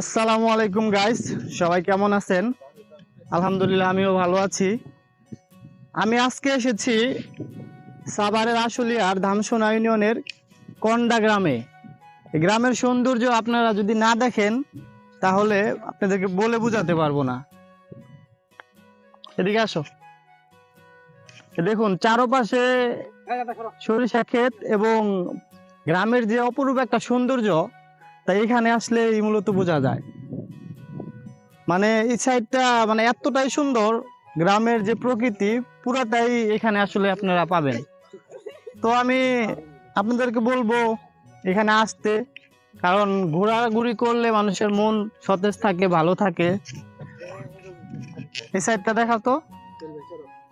আসসালামু আলাইকুম গাইস, সবাই কেমন আছেন? আলহামদুলিল্লাহ, আমিও ভালো আছি। আমি আজকে এসেছি সাভারের আশুলিয়ার ধামসোনা ইউনিয়নের কন্ডা গ্রামে। এই গ্রামের সৌন্দর্য আপনারা যদি না দেখেন তাহলে আপনাদেরকে বলে বোঝাতে পারবো না। এদিকে আসো। দেখুন চারপাশে সরিষা ক্ষেত এবং গ্রামের যে অপরূপ একটা সৌন্দর্য, তাই এখানে আসলে মূলত বোঝা যায়। মানে এই সাইডটা মানে এতটাই সুন্দর, গ্রামের যে প্রকৃতি পুরাটাই এখানে আসলে আপনারা পাবেন। তো আমি আপনাদেরকে বলবো এখানে আসতে, কারণ ঘোরাঘুরি করলে মানুষের মন সতেজ থাকে, ভালো থাকে। এই সাইডটা দেখা তো,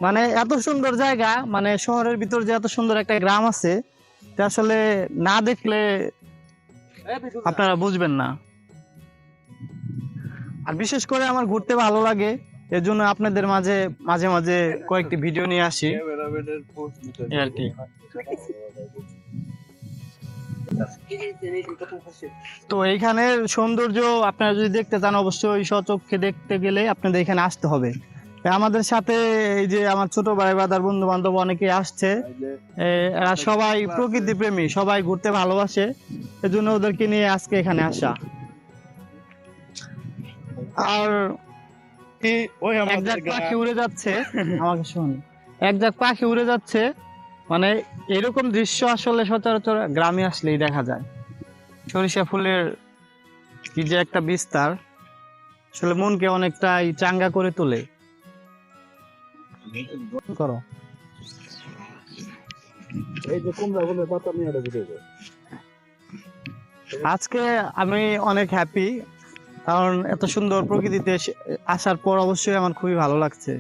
মানে এত সুন্দর জায়গা, মানে শহরের ভিতর যে এত সুন্দর একটা গ্রাম আছে, তা আসলে না দেখলে আপনারা বুঝবেন না। আর বিশেষ করে আমার ঘুরতে ভালো লাগে, এর জন্য আপনাদের মাঝে মাঝে মাঝে কয়েকটি ভিডিও নিয়ে আসি এই আর কি। তো এইখানের সৌন্দর্য আপনারা যদি দেখতে চান, অবশ্যই স্বচক্ষে দেখতে গেলে আপনাদের এখানে আসতে হবে। আমাদের সাথে এই যে আমার ছোট ভাই বাদার বন্ধু বান্ধব অনেকেই আসছে, এরা সবাই প্রকৃতি প্রেমী, সবাই ঘুরতে ভালোবাসে, এজন্য ওদেরকে নিয়ে আজকে এখানে আসা। আর এক ঝাঁক পাখি উড়ে যাচ্ছে, আমাকে শোন, এক ঝাঁক পাখি উড়ে যাচ্ছে, মানে এরকম দৃশ্য আসলে সচরাচর গ্রামে আসলেই দেখা যায়। সরিষা ফুলের কি যে একটা বিস্তার, আসলে মনকে অনেকটাই চাঙ্গা করে তোলে। করো আজকে আমি অনেক হ্যাপি, কারণ এত সুন্দর প্রকৃতিতে আসার পর অবশ্যই আমার খুবই ভালো লাগছে।